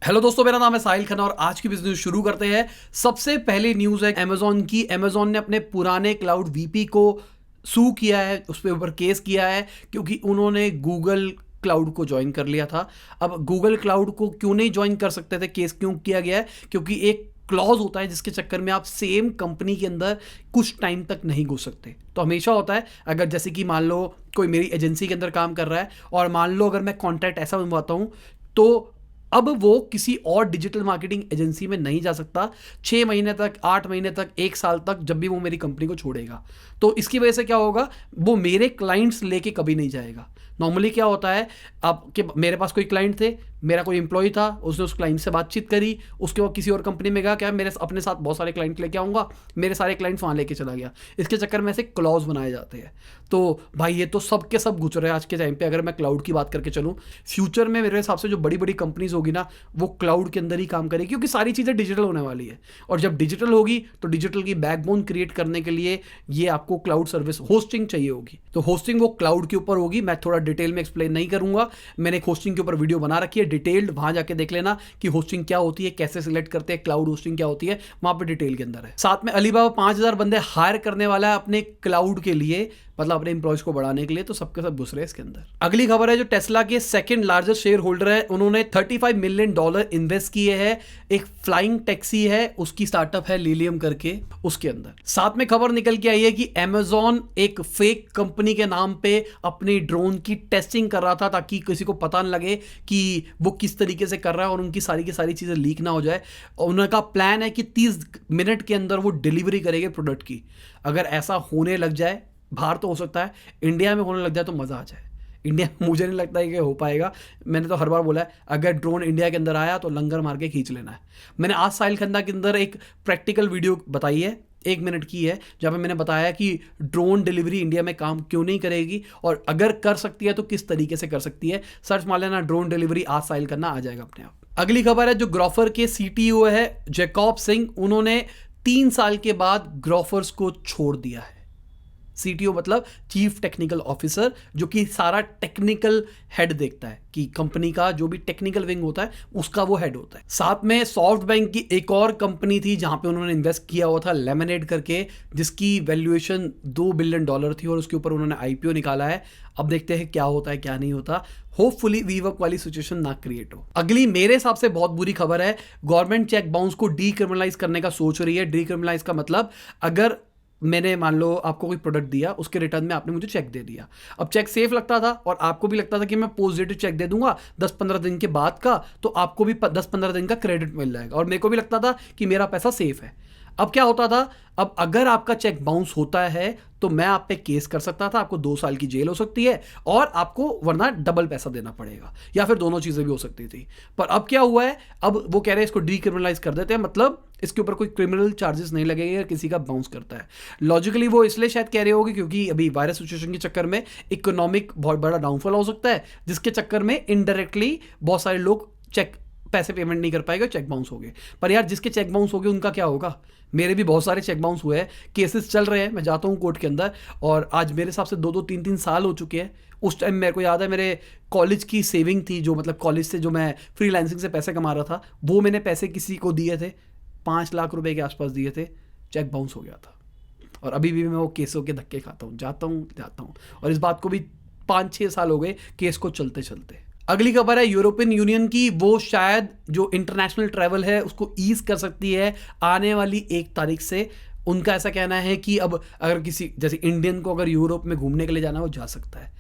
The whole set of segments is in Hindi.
हेलो दोस्तों, मेरा नाम है साहिल खन्ना और आज की बिजनेस शुरू करते हैं। सबसे पहली न्यूज़ है अमेजॉन की। अमेजॉन ने अपने पुराने क्लाउड वीपी को सू किया है, उस पे ऊपर केस किया है क्योंकि उन्होंने गूगल क्लाउड को ज्वाइन कर लिया था। अब गूगल क्लाउड को क्यों नहीं ज्वाइन कर सकते थे, केस क्यों किया गया है? क्योंकि एक क्लॉज होता है जिसके चक्कर में आप सेम कंपनी के अंदर कुछ टाइम तक नहीं घुस सकते। तो हमेशा होता है, अगर जैसे कि मान लो कोई मेरी एजेंसी के अंदर काम कर रहा है और मान लो अगर मैं कॉन्ट्रैक्ट ऐसा बनवाता हूँ तो अब वो किसी और डिजिटल मार्केटिंग एजेंसी में नहीं जा सकता 6 महीने तक, 8 महीने तक, 1 साल तक, जब भी वो मेरी कंपनी को छोड़ेगा। तो इसकी वजह से क्या होगा, वो मेरे क्लाइंट्स लेके कभी नहीं जाएगा। नॉर्मली क्या होता है, आपके मेरे पास कोई क्लाइंट थे, मेरा कोई एम्प्लॉय था, उसने उस क्लाइंट से बातचीत करी, उसके बाद किसी और कंपनी में गया, क्या मेरे अपने साथ बहुत सारे क्लाइंट लेके आऊँगा, मेरे सारे क्लाइंट्स वहाँ लेके चला गया। इसके चक्कर में ऐसे क्लॉज बनाए जाते हैं। तो भाई ये तो सब के सब गुजर रहे हैं आज के टाइम पे। अगर मैं क्लाउड की बात करके चलूँ, फ्यूचर में मेरे हिसाब से जो बड़ी बड़ी कंपनीज होगी ना, वो क्लाउड के अंदर ही काम करेगी क्योंकि सारी चीज़ें डिजिटल होने वाली है। और जब डिजिटल होगी तो डिजिटल की बैकबोन क्रिएट करने के लिए ये आपको क्लाउड सर्विस होस्टिंग चाहिए होगी। तो होस्टिंग वो क्लाउड के ऊपर होगी। मैं थोड़ा डिटेल में एक्सप्लेन नहीं करूंगा, मैंने एक होस्टिंग के ऊपर वीडियो बना रखी है डिटेल्ड, वहां जाके देख लेना कि होस्टिंग क्या होती है, कैसे सिलेक्ट करते हैं, क्लाउड होस्टिंग क्या होती है, वहां पे डिटेल के अंदर है। साथ में अलीबाबा 5,000 बंदे हायर करने वाला है अपने क्लाउड के लिए, मतलब अपने एम्प्लॉयज को बढ़ाने के लिए। तो सबके सब घुस रहे हैं इसके अंदर। अगली खबर है जो टेस्ला के सेकंड लार्जेस्ट शेयर होल्डर है, उन्होंने $35 मिलियन इन्वेस्ट किए हैं। एक फ्लाइंग टैक्सी है, उसकी स्टार्टअप है लिलियम करके, उसके अंदर। साथ में खबर निकल के आई है कि अमेजॉन एक फेक कंपनी के नाम पे अपनी ड्रोन की टेस्टिंग कर रहा था ताकि किसी को पता न लगे कि वो किस तरीके से कर रहा है और उनकी सारी की सारी चीजें लीक ना हो जाए। और उनका प्लान है कि 30 मिनट के अंदर वो डिलीवरी करेंगे प्रोडक्ट की। अगर ऐसा होने लग जाए, बाहर तो हो सकता है, इंडिया में होने लग जाए तो मज़ा आ जाए। इंडिया में मुझे नहीं लगता है कि हो पाएगा। मैंने तो हर बार बोला है, अगर ड्रोन इंडिया के अंदर आया तो लंगर मार के खींच लेना है। मैंने आज साहिल खन्ना के अंदर एक प्रैक्टिकल वीडियो बताई है, 1 मिनट की है, जहाँ पे मैंने बताया कि ड्रोन डिलीवरी इंडिया में काम क्यों नहीं करेगी और अगर कर सकती है तो किस तरीके से कर सकती है। सर्च मार लेना ड्रोन डिलीवरी, आज साहिल खन्ना आ जाएगा अपने आप। अगली खबर है जो ग्रोफर के सीटीओ है जैकॉब सिंह, उन्होंने 3 साल के बाद ग्रोफर्स को छोड़ दिया है। सीटीओ मतलब चीफ टेक्निकल ऑफिसर, जो कि सारा टेक्निकल हेड देखता है कि कंपनी का जो भी टेक्निकल विंग होता है उसका वो हेड होता है। साथ में सॉफ्ट बैंक की एक और कंपनी थी जहां पे उन्होंने इन्वेस्ट किया हुआ था, लेमनेड करके, जिसकी वैल्यूएशन $2 बिलियन थी और उसके ऊपर उन्होंने आईपीओ निकाला है। अब देखते हैं क्या होता है क्या नहीं होता। होपफुली वीवर्क वाली सिचुएशन ना क्रिएट हो। अगली मेरे हिसाब से बहुत बुरी खबर है, गवर्नमेंट चेक बाउंस को डीक्रिमिनलाइज करने का सोच रही है। डीक्रिमिनलाइज का मतलब, अगर मैंने मान लो आपको कोई प्रोडक्ट दिया, उसके रिटर्न में आपने मुझे चेक दे दिया। अब चेक सेफ लगता था और आपको भी लगता था कि मैं पोस्ट डेटेड चेक दे दूंगा 10-15 दिन के बाद का, तो आपको भी 10-15 दिन का क्रेडिट मिल जाएगा और मेरे को भी लगता था कि मेरा पैसा सेफ है। अब क्या होता था, अब अगर आपका चेक बाउंस होता है तो मैं आप पे केस कर सकता था, आपको 2 साल की जेल हो सकती है और आपको वरना डबल पैसा देना पड़ेगा, या फिर दोनों चीजें भी हो सकती थी। पर अब क्या हुआ है, अब वो कह रहे हैं इसको डीक्रिमिनलाइज कर देते हैं, मतलब इसके ऊपर कोई क्रिमिनल चार्जेस नहीं लगेंगे अगर किसी का बाउंस करता है। लॉजिकली वो इसलिए शायद कह रहे होगी क्योंकि अभी वायरस सिचुएशन के चक्कर में इकोनॉमिक बहुत बड़ा डाउनफॉल हो सकता है, जिसके चक्कर में इनडायरेक्टली बहुत सारे लोग चेक पैसे पेमेंट नहीं कर पाएगा, चेक बाउंस हो गए। पर यार जिसके चेक बाउंस हो गए उनका क्या होगा? मेरे भी बहुत सारे चेक बाउंस हुए हैं, केसेस चल रहे हैं, मैं जाता हूँ कोर्ट के अंदर और आज मेरे हिसाब से 2-2, 3-3 साल हो चुके हैं। उस टाइम मेरे को याद है, मेरे कॉलेज की सेविंग थी, जो मतलब कॉलेज से जो मैं फ्रीलांसिंग से पैसे कमा रहा था, वो मैंने पैसे किसी को दिए थे, 5 लाख रुपए के आसपास दिए थे, चेक बाउंस हो गया था। और अभी भी मैं वो केसों के धक्के खाता हूँ, जाता हूँ और इस बात को भी 5-6 साल हो गए केस को चलते चलते। अगली खबर है यूरोपियन यूनियन की, वो शायद जो इंटरनेशनल ट्रैवल है उसको ईज कर सकती है आने वाली 1 तारीख से। उनका ऐसा कहना है कि अब अगर किसी जैसे इंडियन को अगर यूरोप में घूमने के लिए जाना, वो जा सकता है।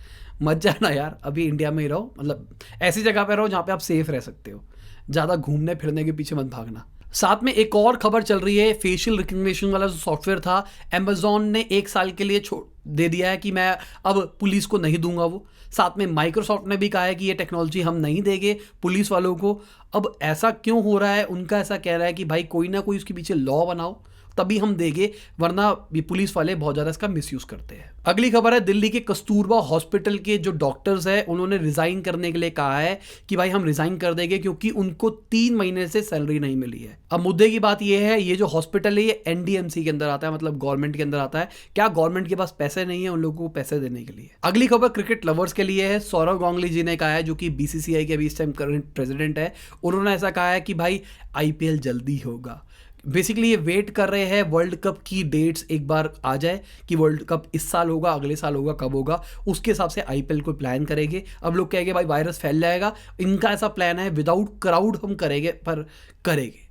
मत जाना यार, अभी इंडिया में ही रहो, मतलब ऐसी जगह पे रहो जहाँ पे आप सेफ रह सकते हो, ज़्यादा घूमने फिरने के पीछे मत भागना। साथ में एक और खबर चल रही है, फेशियल रिकग्निशन वाला जो सॉफ्टवेयर था, अमेजॉन ने 1 साल के लिए छोड़ दे दिया है कि मैं अब पुलिस को नहीं दूंगा वो। साथ में माइक्रोसॉफ्ट ने भी कहा है कि ये टेक्नोलॉजी हम नहीं देंगे पुलिस वालों को। अब ऐसा क्यों हो रहा है? उनका ऐसा कह रहा है कि भाई कोई ना कोई उसके पीछे लॉ बनाओ तभी हम देंगे, वरना ये पुलिस वाले बहुत ज़्यादा इसका मिसयूज़ करते हैं। अगली खबर है, दिल्ली के कस्तूरबा हॉस्पिटल के जो डॉक्टर्स हैं उन्होंने रिज़ाइन करने के लिए कहा है कि भाई हम रिज़ाइन कर देंगे क्योंकि उनको 3 महीने से सैलरी नहीं मिली है। अब मुद्दे की बात यह है, ये जो हॉस्पिटल है ये एनडीएमसी के अंदर आता है, मतलब गवर्नमेंट के अंदर आता है। क्या गवर्नमेंट के पास पैसे नहीं है उन लोगों को पैसे देने के लिए? अगली खबर क्रिकेट लवर्स के लिए है। सौरव गांगुली जी ने कहा है, जो कि बीसीसीआई के अभी इस टाइम करंट प्रेसिडेंट है, उन्होंने ऐसा कहा है कि भाई आईपीएल जल्दी होगा। बेसिकली ये वेट कर रहे हैं वर्ल्ड कप की डेट्स एक बार आ जाए कि वर्ल्ड कप इस साल होगा, अगले साल होगा, कब होगा, उसके हिसाब से आईपीएल को प्लान करेंगे। अब लोग कहेंगे भाई वायरस फैल जाएगा, इनका ऐसा प्लान है विदाउट क्राउड हम करेंगे, पर करेंगे।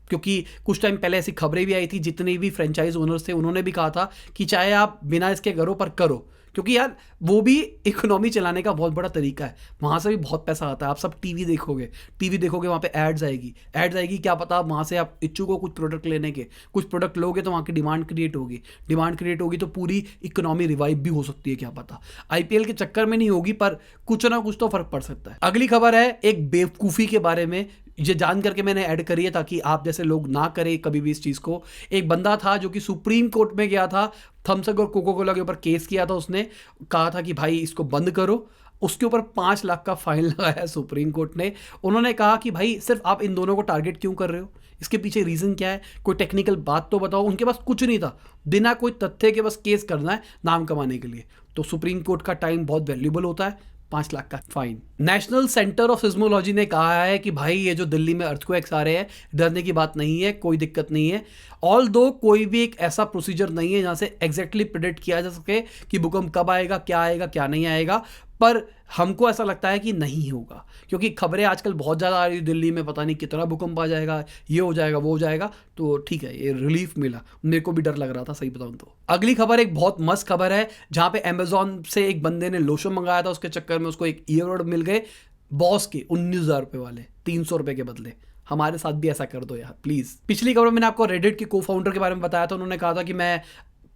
क्योंकि कुछ टाइम पहले ऐसी खबरें भी आई थी, जितने भी फ्रेंचाइज ओनर्स थे उन्होंने भी कहा था कि चाहे आप बिना इसके करो पर करो, क्योंकि यार वो भी इकोनॉमी चलाने का बहुत बड़ा तरीका है, वहाँ से भी बहुत पैसा आता है। आप सब टीवी देखोगे वहाँ पे एड्स आएगी, क्या पता आप वहाँ से आप इच्छुक हो कुछ प्रोडक्ट लेने के, कुछ प्रोडक्ट लोगे तो वहाँ की डिमांड क्रिएट होगी तो पूरी इकोनॉमी रिवाइव भी हो सकती है, क्या पता। आईपीएल के चक्कर में नहीं होगी पर कुछ ना कुछ तो फर्क पड़ सकता है। अगली खबर है एक बेवकूफ़ी के बारे में, ये जान करके मैंने ऐड करी है ताकि आप जैसे लोग ना करें कभी भी इस चीज़ को। एक बंदा था जो कि सुप्रीम कोर्ट में गया था, थम्स अप और कोको कोला के ऊपर केस किया था। उसने कहा था कि भाई इसको बंद करो, उसके ऊपर 5 लाख का फाइन लगाया सुप्रीम कोर्ट ने। उन्होंने कहा कि भाई सिर्फ आप इन दोनों को टारगेट क्यों कर रहे हो, इसके पीछे रीज़न क्या है, कोई टेक्निकल बात तो बताओ। उनके पास कुछ नहीं था, बिना कोई तथ्य के बस केस करना है नाम कमाने के लिए। तो सुप्रीम कोर्ट का टाइम बहुत वैल्यूबल होता है, 5 लाख का fine. National centre of seismology ने कहा है कि भाई ये जो दिल्ली में अर्थक्वेक्स आ रहे हैं, डरने की बात नहीं है, कोई दिक्कत नहीं है। ऑल दो कोई भी एक ऐसा प्रोसीजर नहीं है जहाँ से एग्जैक्टली प्रेडिक्ट किया जा सके कि भूकंप कब आएगा, क्या नहीं आएगा, पर हमको ऐसा लगता है कि नहीं होगा, क्योंकि खबरें आजकल बहुत ज़्यादा आ रही, दिल्ली में पता नहीं कितना भूकंप आ जाएगा, ये हो जाएगा वो हो जाएगा। तो ठीक है, ये रिलीफ मिला, मेरे को भी डर लग रहा था सही बताऊं तो। अगली खबर एक बहुत मस्त खबर है, जहाँ पे अमेजोन से एक बंदे ने लोशन मंगाया था, उसके चक्कर में उसको एक ईयरबड मिल गए बॉस के 19,000 रुपये वाले, 300 रुपये के बदले। हमारे साथ भी ऐसा कर दो यार प्लीज़। पिछली खबर मैंने आपको रेडिट के को फाउंडर के बारे में बताया था, उन्होंने कहा था कि मैं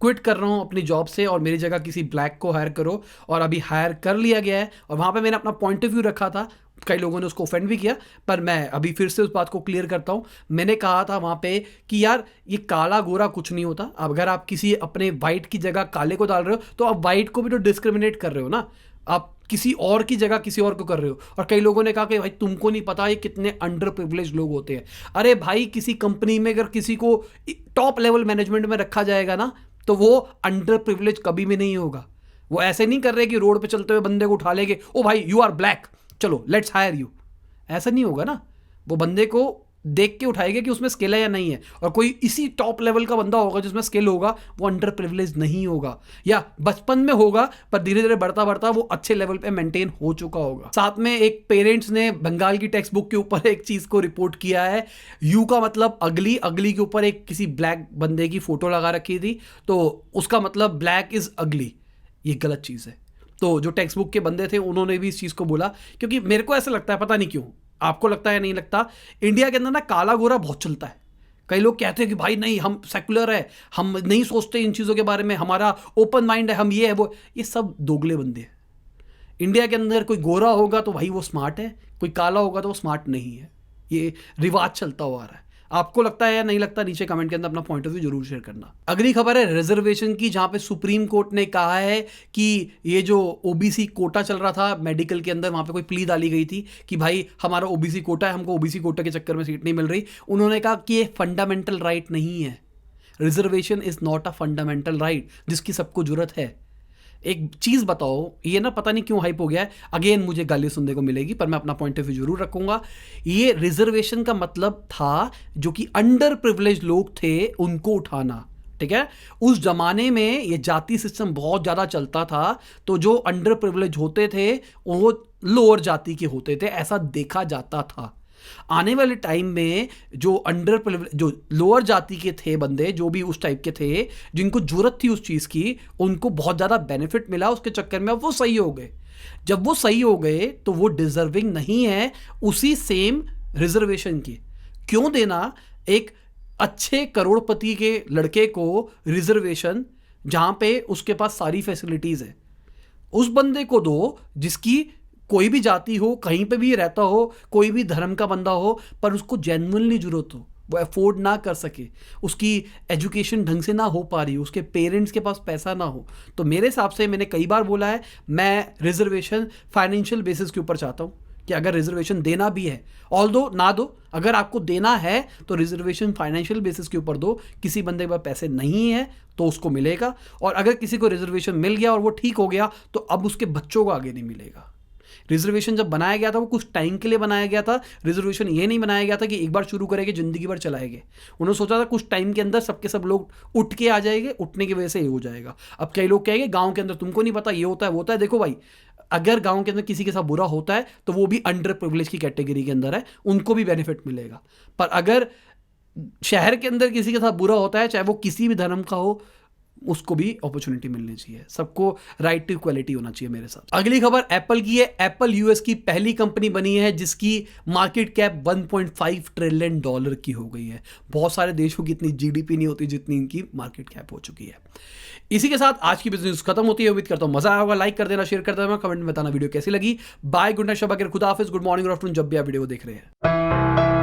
क्विट कर रहा हूँ अपनी जॉब से और मेरी जगह किसी ब्लैक को हायर करो, और अभी हायर कर लिया गया है। और वहाँ पे मैंने अपना पॉइंट ऑफ व्यू रखा था, कई लोगों ने उसको ऑफेंड भी किया, पर मैं अभी फिर से उस बात को क्लियर करता हूँ। मैंने कहा था वहाँ पे कि यार ये काला गोरा कुछ नहीं होता। अब अगर आप किसी अपने वाइट की जगह काले को डाल रहे हो तो आप वाइट को भी तो डिस्क्रिमिनेट कर रहे हो ना, आप किसी और की जगह किसी और को कर रहे हो। और कई लोगों ने कहा कि भाई तुमको नहीं पता ये कितने अंडर प्रिविलेज लोग होते हैं। अरे भाई किसी कंपनी में अगर किसी को टॉप लेवल मैनेजमेंट में रखा जाएगा ना, तो वो अंडर प्रिविलेज कभी भी नहीं होगा। वो ऐसे नहीं कर रहे कि रोड पे चलते हुए बंदे को उठा लेंगे, ओ भाई यू आर ब्लैक, चलो लेट्स हायर यू, ऐसा नहीं होगा ना। वो बंदे को देख के उठाएगा कि उसमें स्किल है या नहीं है, और कोई इसी टॉप लेवल का बंदा होगा जिसमें स्किल होगा, वो अंडर प्रिविलेज नहीं होगा, या बचपन में होगा पर धीरे धीरे बढ़ता बढ़ता वो अच्छे लेवल पे मेंटेन हो चुका होगा। साथ में एक पेरेंट्स ने बंगाल की टेक्स्ट बुक के ऊपर एक चीज को रिपोर्ट किया है, यू का मतलब अगली, अगली के ऊपर एक किसी ब्लैक बंदे की फोटो लगा रखी थी, तो उसका मतलब ब्लैक इज अगली। ये गलत चीज है। तो जो टेक्स्ट बुक के बंदे थे उन्होंने भी इस चीज को बोला, क्योंकि मेरे को ऐसा लगता है, पता नहीं क्यों, आपको लगता है या नहीं लगता, इंडिया के अंदर ना काला गोरा बहुत चलता है। कई लोग कहते हैं कि भाई नहीं हम सेकुलर है, हम नहीं सोचते इन चीज़ों के बारे में, हमारा ओपन माइंड है, हम ये है वो, ये सब दोगले बंदे हैं। इंडिया के अंदर कोई गोरा होगा तो भाई वो स्मार्ट है, कोई काला होगा तो वो स्मार्ट नहीं है। ये रिवाज चलता हुआ आ रहा है। आपको लगता है या नहीं लगता, नीचे कमेंट के अंदर अपना पॉइंट ऑफ व्यू जरूर शेयर करना। अगली खबर है रिजर्वेशन की, जहां पे सुप्रीम कोर्ट ने कहा है कि ये जो ओबीसी कोटा चल रहा था मेडिकल के अंदर, वहां पे कोई प्ली डाली गई थी कि भाई हमारा ओबीसी कोटा है, हमको ओबीसी कोटा के चक्कर में सीट नहीं मिल रही। उन्होंने कहा कि ये फंडामेंटल राइट नहीं है, reservation is not a fundamental right जिसकी सबको जरूरत है। एक चीज़ बताओ, ये ना पता नहीं क्यों हाइप हो गया है, अगेन मुझे गाली सुनने को मिलेगी पर मैं अपना पॉइंट ऑफ व्यू जरूर रखूंगा। ये रिजर्वेशन का मतलब था जो कि अंडर प्रिविलेज लोग थे उनको उठाना, ठीक है। उस जमाने में ये जाति सिस्टम बहुत ज़्यादा चलता था, तो जो अंडर प्रिविलेज होते थे वो लोअर जाति के होते थे, ऐसा देखा जाता था। आने वाले टाइम में जो अंडर प्रिविलेज, जो लोअर जाति के थे बंदे, जो भी उस टाइप के थे जिनको जरूरत थी उस चीज़ की, उनको बहुत ज़्यादा बेनिफिट मिला उसके चक्कर में, अब वो सही हो गए। जब वो सही हो गए तो वो डिजर्विंग नहीं है उसी सेम रिजर्वेशन की। क्यों देना एक अच्छे करोड़पति के लड़के को रिजर्वेशन जहां पे उसके पास सारी फैसिलिटीज़ है? उस बंदे को दो जिसकी कोई भी जाति हो, कहीं पे भी रहता हो, कोई भी धर्म का बंदा हो, पर उसको जेन्युइनली जरूरत हो, वो अफोर्ड ना कर सके, उसकी एजुकेशन ढंग से ना हो पा रही हो, उसके पेरेंट्स के पास पैसा ना हो, तो मेरे हिसाब से मैंने कई बार बोला है, मैं रिजर्वेशन फाइनेंशियल बेसिस के ऊपर चाहता हूँ कि अगर रिजर्वेशन देना भी है, ऑल्दो ना दो, अगर आपको देना है तो रिजर्वेशन फाइनेंशियल बेसिस के ऊपर दो। किसी बंदे के पास पैसे नहीं है तो उसको मिलेगा, और अगर किसी को रिजर्वेशन मिल गया और वो ठीक हो गया तो अब उसके बच्चों को आगे नहीं मिलेगा। रिजर्वेशन जब बनाया गया था वो कुछ टाइम के लिए बनाया गया था। रिजर्वेशन ये नहीं बनाया गया था कि एक बार शुरू करेंगे जिंदगी भर चलाएंगे। उन्होंने सोचा था कुछ टाइम के अंदर सबके सब लोग उठ के आ जाएंगे, उठने की वजह से ये हो जाएगा। अब कई लोग कहेंगे गांव के अंदर तुमको नहीं पता, ये होता है वो होता है। देखो भाई, अगर गांव के अंदर किसी के साथ बुरा होता है तो वो भी अंडर प्रिविलेज की कैटेगरी के अंदर है, उनको भी बेनिफिट मिलेगा। पर अगर शहर के अंदर किसी के साथ बुरा होता है, चाहे वो किसी भी धर्म का हो, उसको भी अपॉर्चुनिटी मिलनी चाहिए। सबको राइट टू इक्वालिटी होना चाहिए मेरे साथ। अगली खबर एप्पल की है। एप्पल यूएस की पहली कंपनी बनी है जिसकी मार्केट कैप 1.5 ट्रिलियन डॉलर की हो गई है। बहुत सारे देशों की इतनी जीडीपी नहीं होती जितनी इनकी मार्केट कैप हो चुकी है। इसी के साथ आज की बिजनेस खत्म होती है। उम्मीद करता हूं मजा आया होगा। लाइक कर देना, शेयर कर देना, कमेंट में बताना वीडियो कैसी लगी। बाय, गुड नाइट, शबा, खुदा हाफिज, गुड मॉर्निंग और आफ्टरनून, जब भी आप वीडियो देख रहे हैं।